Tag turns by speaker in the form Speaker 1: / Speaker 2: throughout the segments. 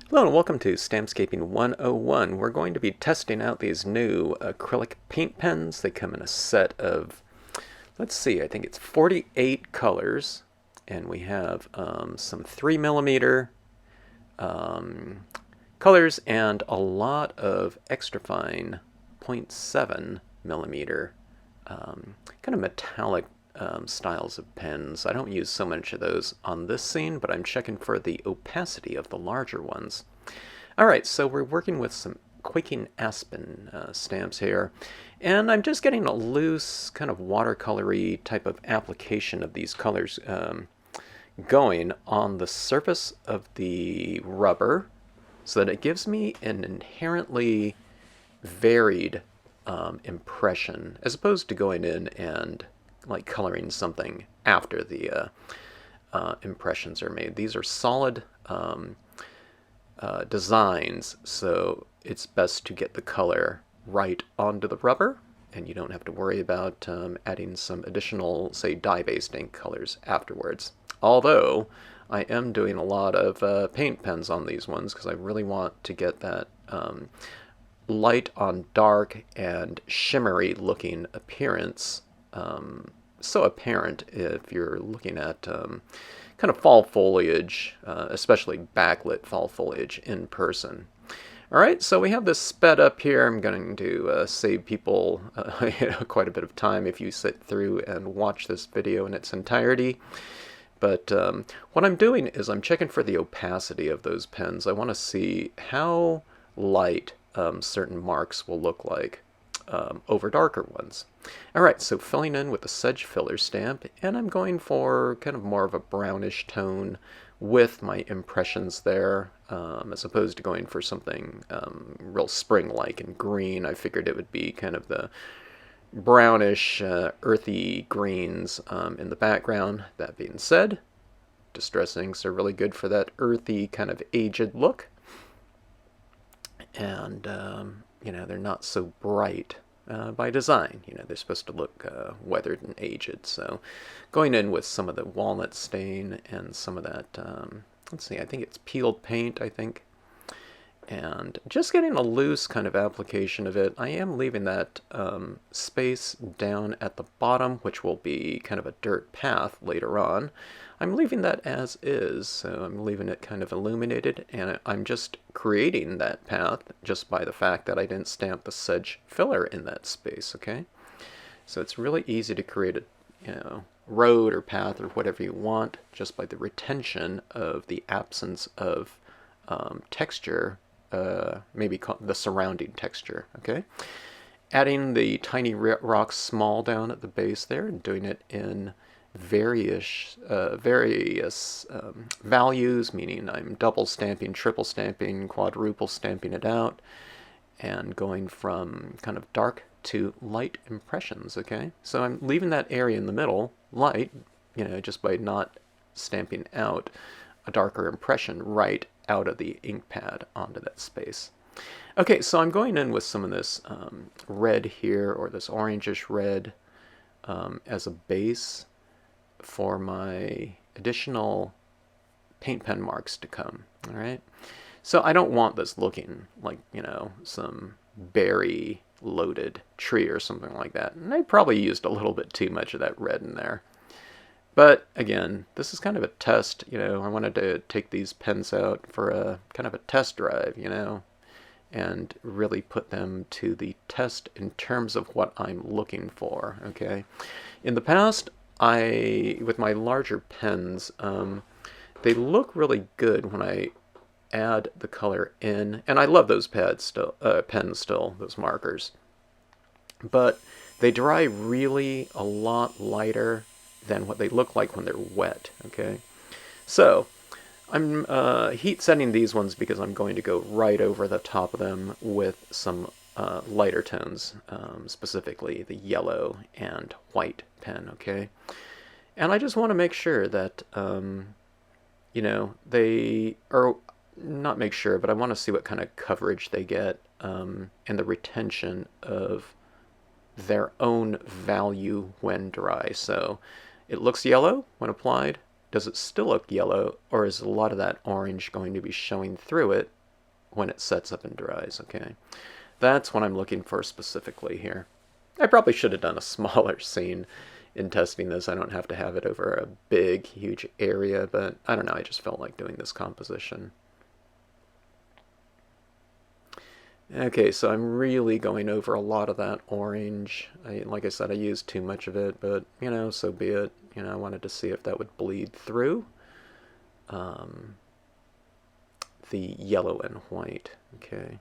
Speaker 1: Hello and welcome to Stampscaping 101. We're going to be testing out these new acrylic paint pens. They come in a set of, let's see, I think it's 48 colors. And we have some 3mm colors and a lot of extra fine 0.7mm kind of metallic styles of pens. I don't use so much of those on this scene, but I'm checking for the opacity of the larger ones. Alright, so we're working with some Quaking Aspen stamps here, and I'm just getting a loose kind of watercolory type of application of these colors going on the surface of the rubber so that it gives me an inherently varied impression, as opposed to going in and like coloring something after the impressions are made. These are solid designs, so it's best to get the color right onto the rubber, and you don't have to worry about adding some additional, say, dye-based ink colors afterwards. Although I am doing a lot of paint pens on these ones because I really want to get that light on dark and shimmery looking appearance so apparent if you're looking at kind of fall foliage, especially backlit fall foliage in person. Alright, so we have this sped up here. I'm going to save people quite a bit of time if you sit through and watch this video in its entirety. But what I'm doing is I'm checking for the opacity of those pens. I want to see how light certain marks will look like over darker ones. Alright, so filling in with the sedge filler stamp, and I'm going for kind of more of a brownish tone with my impressions there, as opposed to going for something real spring-like and green. I figured it would be kind of the brownish, earthy greens in the background. That being said, distress inks are really good for that earthy kind of aged look. And you know, they're not so bright by design. You know, they're supposed to look weathered and aged. So going in with some of the walnut stain and some of that, let's see, I think it's peeled paint, I think. And just getting a loose kind of application of it. I am leaving that space down at the bottom, which will be kind of a dirt path later on. I'm leaving that as is, so I'm leaving it kind of illuminated, and I'm just creating that path just by the fact that I didn't stamp the sedge filler in that space, okay? So it's really easy to create a road or path or whatever you want just by the retention of the absence of texture, maybe the surrounding texture, okay? Adding the tiny rocks small down at the base there and doing it in various values, meaning I'm double stamping, triple stamping, quadruple stamping it out, and going from kind of dark to light impressions, okay? So I'm leaving that area in the middle light, you know, just by not stamping out a darker impression right out of the ink pad onto that space. Okay, so I'm going in with some of this red here, or this orangish red, as a base for my additional paint pen marks to come. All right, so I don't want this looking like, you know, some berry loaded tree or something like that, and I probably used a little bit too much of that red in there. But again, this is kind of a test, you know. I wanted to take these pens out for a kind of a test drive, you know, and really put them to the test in terms of what I'm looking for, okay? In the past, with my larger pens, they look really good when I add the color in, and I love those pens still, those markers. But they dry really a lot lighter than what they look like when they're wet, okay? So I'm heat setting these ones because I'm going to go right over the top of them with some lighter tones, specifically the yellow and white pen, okay? And I just want to make sure that, you know, they are, not make sure, but I want to see what kind of coverage they get and the retention of their own value when dry. So it looks yellow when applied, does it still look yellow, or is a lot of that orange going to be showing through it when it sets up and dries? Okay, that's what I'm looking for specifically here. I probably should have done a smaller scene in testing this. I don't have to have it over a big, huge area, but I don't know, I just felt like doing this composition. Okay, so I'm really going over a lot of that orange. Like I said, I used too much of it, but, you know, so be it. You know, I wanted to see if that would bleed through the yellow and white. Okay.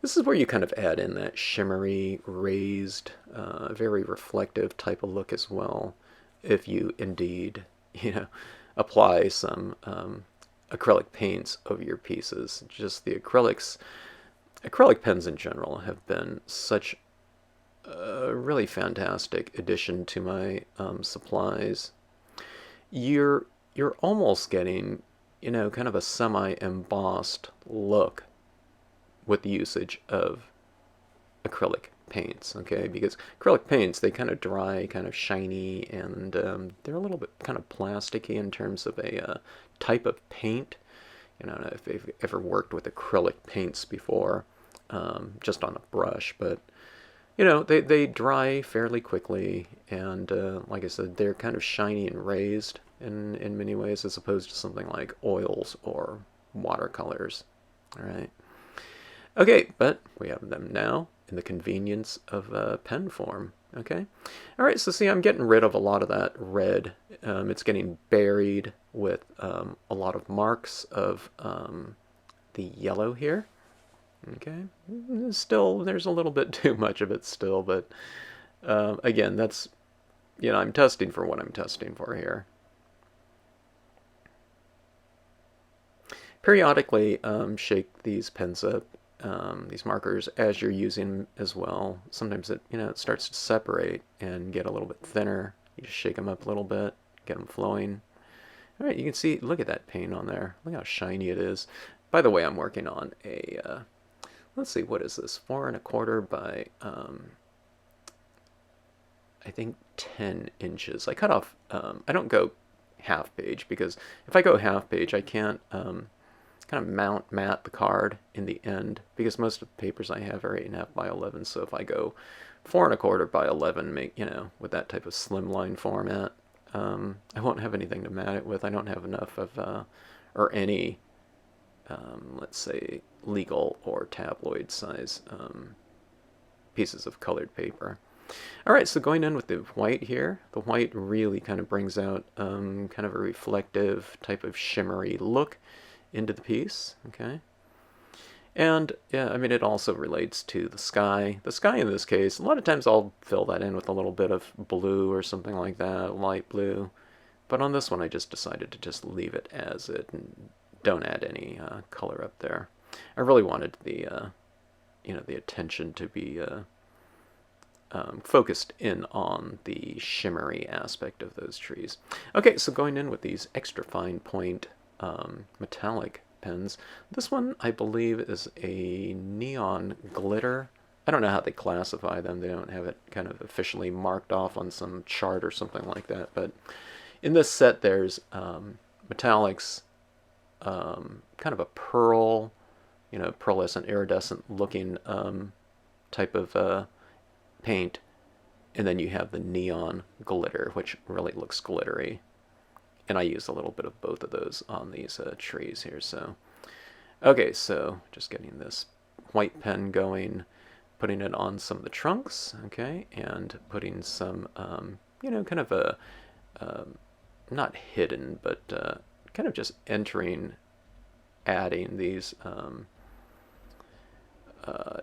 Speaker 1: This is where you kind of add in that shimmery, raised, very reflective type of look as well, if you indeed, you know, apply some acrylic paints over your pieces. Just the acrylic pens in general have been such a really fantastic addition to my supplies. You're almost getting, you know, kind of a semi-embossed look with the usage of acrylic paints, okay? Because acrylic paints, they kind of dry, kind of shiny, and they're a little bit kind of plasticky in terms of a type of paint. You know, if you've ever worked with acrylic paints before, just on a brush, but you know, they dry fairly quickly, and like I said, they're kind of shiny and raised in many ways, as opposed to something like oils or watercolors. All right. Okay, but we have them now in the convenience of pen form. Okay. All right, so see, I'm getting rid of a lot of that red. It's getting buried with a lot of marks of the yellow here. Okay. Still, there's a little bit too much of it still, but again, that's, you know, I'm testing for what I'm testing for here. Periodically shake these pens up, these markers, as you're using them as well. Sometimes it, you know, it starts to separate and get a little bit thinner. You just shake them up a little bit, get them flowing. All right, you can see, look at that paint on there. Look how shiny it is. By the way, I'm working on a, let's see, what is this? 4 1/4 by, I think 10 inches. I cut off, I don't go half page, because if I go half page, I can't kind of mat the card in the end, because most of the papers I have are 8 1/2 by 11. So if I go 4 1/4 by 11, you know, with that type of slimline format, I won't have anything to mat it with. I don't have enough of, or any, let's say, legal or tabloid size pieces of colored paper. All right, so going in with the white here, the white really kind of brings out kind of a reflective type of shimmery look into the piece, okay? And yeah, I mean, it also relates to the sky. The sky in this case, a lot of times I'll fill that in with a little bit of blue or something like that, light blue. But on this one, I just decided to just leave it as it and don't add any color up there. I really wanted the, you know, the attention to be focused in on the shimmery aspect of those trees. Okay, so going in with these extra fine point metallic pens. This one, I believe, is a neon glitter. I don't know how they classify them. They don't have it kind of officially marked off on some chart or something like that. But in this set, there's metallics, kind of a pearl, you know, pearlescent, iridescent looking type of paint. And then you have the neon glitter, which really looks glittery. And I use a little bit of both of those on these trees here. So, okay, so just getting this white pen going, putting it on some of the trunks, okay, and putting some, you know, kind of a, not hidden, but kind of just adding these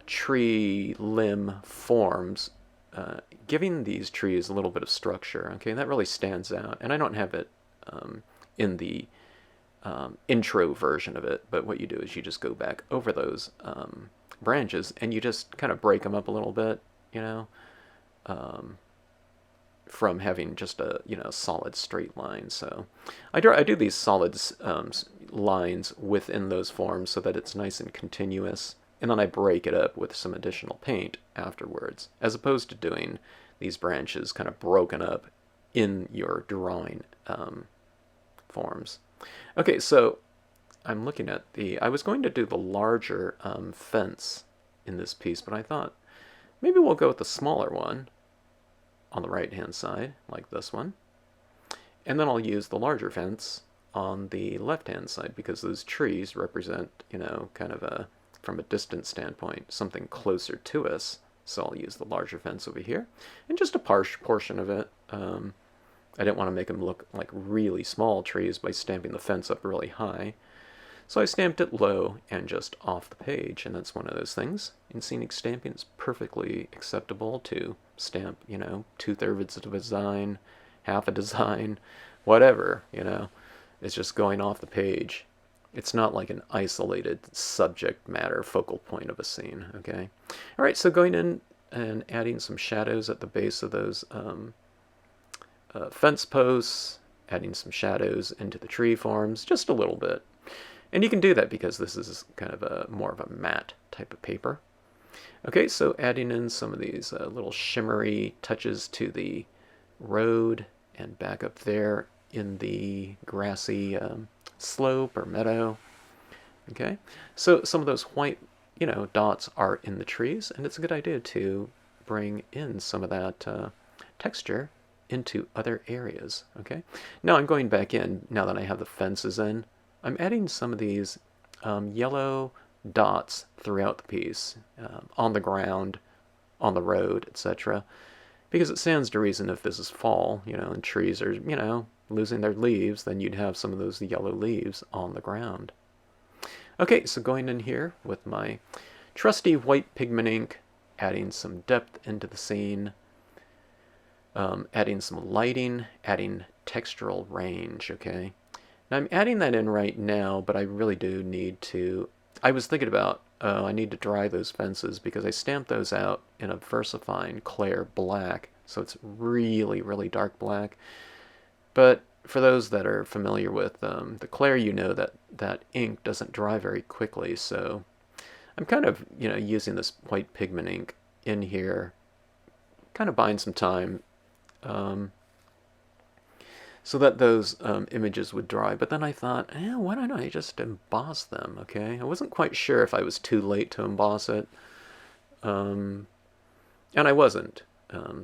Speaker 1: tree limb forms, giving these trees a little bit of structure, okay, that really stands out. And I don't have it in the intro version of it, but what you do is you just go back over those branches and you just kind of break them up a little bit, you know, from having just a, you know, solid straight line. So I do these solid lines within those forms so that it's nice and continuous, and then I break it up with some additional paint afterwards, as opposed to doing these branches kind of broken up in your drawing forms. Okay, so I'm looking at I was going to do the larger fence in this piece, but I thought maybe we'll go with the smaller one on the right-hand side, like this one. And then I'll use the larger fence on the left-hand side because those trees represent, you know, kind of a, from a distance standpoint, something closer to us. So I'll use the larger fence over here, and just a portion of it. I didn't want to make them look like really small trees by stamping the fence up really high. So I stamped it low and just off the page, and that's one of those things. In scenic stamping, it's perfectly acceptable to stamp, you know, 2/3 of a design, half a design, whatever, you know. It's just going off the page. It's not like an isolated subject matter focal point of a scene, okay? All right, so going in and adding some shadows at the base of those fence posts, adding some shadows into the tree forms, just a little bit. And you can do that because this is kind of a more of a matte type of paper. Okay, so adding in some of these little shimmery touches to the road and back up there in the grassy slope or meadow. Okay, so some of those white, you know, dots are in the trees, and it's a good idea to bring in some of that texture into other areas. Okay, now I'm going back in, now that I have the fences in, I'm adding some of these yellow dots throughout the piece, on the ground, on the road, etc. Because it stands to reason if this is fall, you know, and trees are, you know, losing their leaves, then you'd have some of those yellow leaves on the ground. Okay, so going in here with my trusty white pigment ink, adding some depth into the scene, adding some lighting, adding textural range, okay? Now I'm adding that in right now, but I really do need to, I was thinking about, I need to dry those fences because I stamped those out in a VersaFine Clair black, so it's really, really dark black. But for those that are familiar with the Clair, you know that that ink doesn't dry very quickly, so I'm kind of, you know, using this white pigment ink in here, kind of buying some time, so that those images would dry. But then I thought, why don't I just emboss them, okay? I wasn't quite sure if I was too late to emboss it, and I wasn't,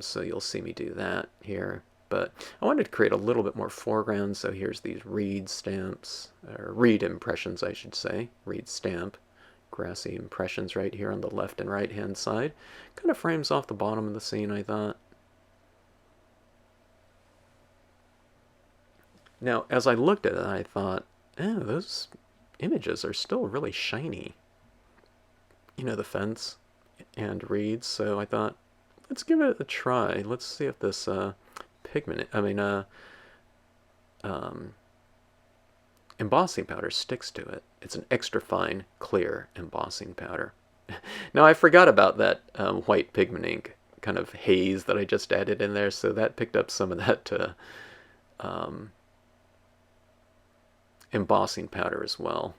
Speaker 1: so you'll see me do that here. But I wanted to create a little bit more foreground, so here's these reed stamps, or reed impressions, I should say, reed stamp, grassy impressions right here on the left and right hand side. Kind of frames off the bottom of the scene, I thought. Now, as I looked at it, I thought, oh, those images are still really shiny. You know, the fence and reeds, so I thought, let's give it a try. Let's see if this embossing powder sticks to it. It's an extra fine, clear embossing powder. Now, I forgot about that white pigment ink kind of haze that I just added in there, so that picked up some of that embossing powder as well.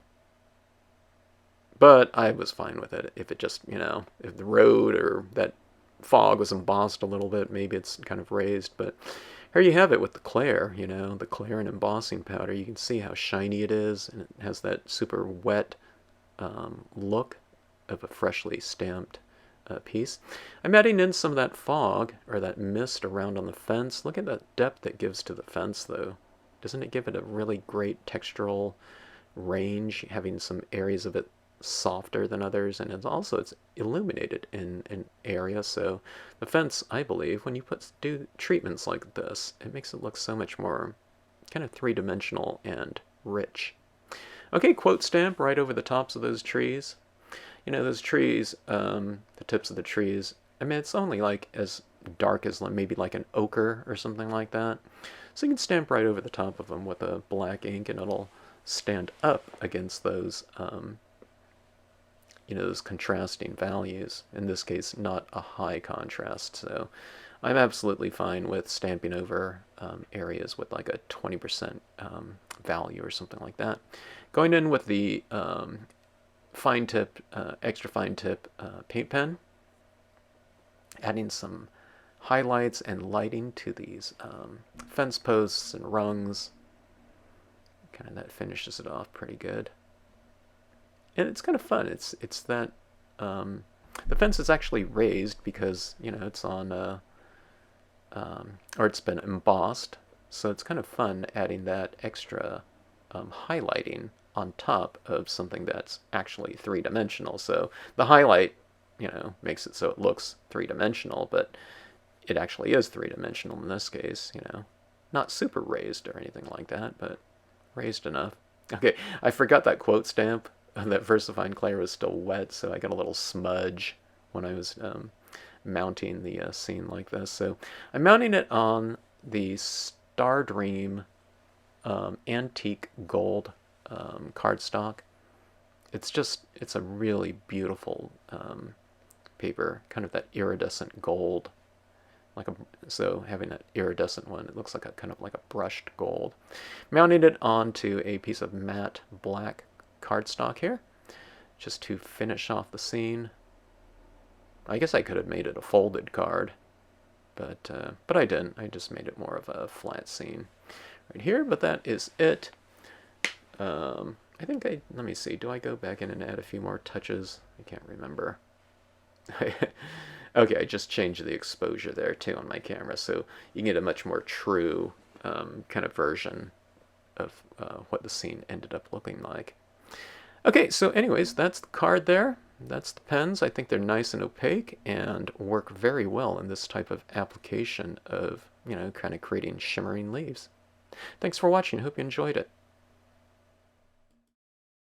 Speaker 1: But I was fine with it. If it just, you know, if the road or that fog was embossed a little bit, maybe it's kind of raised. But here you have it with the Clair, you know, the Clair and embossing powder. You can see how shiny it is, and it has that super wet look of a freshly stamped piece. I'm adding in some of that fog, or that mist around on the fence. Look at that depth it gives to the fence, though. Doesn't it give it a really great textural range, having some areas of it softer than others, and it's illuminated in an area, so the fence, I believe, when you do treatments like this, it makes it look so much more kind of three-dimensional and rich. Okay, quote stamp right over the tops of those trees. You know, those trees, the tips of the trees, I mean, it's only like as dark as maybe like an ochre or something like that. So you can stamp right over the top of them with a black ink, and it'll stand up against those, you know, those contrasting values. In this case, not a high contrast. So I'm absolutely fine with stamping over areas with like a 20% value or something like that. Going in with the fine tip, extra fine tip paint pen, adding some highlights and lighting to these fence posts and rungs, Kind of that finishes it off pretty good. And it's kind of fun. It's that the fence is actually raised because, you know, it's on or it's been embossed, so it's kind of fun adding that extra highlighting on top of something that's actually three-dimensional. So the highlight, you know, makes it so it looks three-dimensional, but it actually is three-dimensional in this case, you know. Not super raised or anything like that, but raised enough. Okay, I forgot that quote stamp. That versifying clay was still wet, so I got a little smudge when I was mounting the scene like this. So I'm mounting it on the Star Dream antique gold cardstock. It's a really beautiful paper, kind of that iridescent gold. So having that iridescent one, it looks like a kind of like a brushed gold. Mounting it onto a piece of matte black cardstock here, just to finish off the scene. I guess I could have made it a folded card, but I didn't. I just made it more of a flat scene right here. But that is it. I think let me see. Do I go back in and add a few more touches? I can't remember. Okay, I just changed the exposure there too on my camera, so you can get a much more true kind of version of what the scene ended up looking like. Okay, so anyways, that's the card there. That's the pens. I think they're nice and opaque and work very well in this type of application of, you know, kind of creating shimmering leaves. Thanks for watching. Hope you enjoyed it.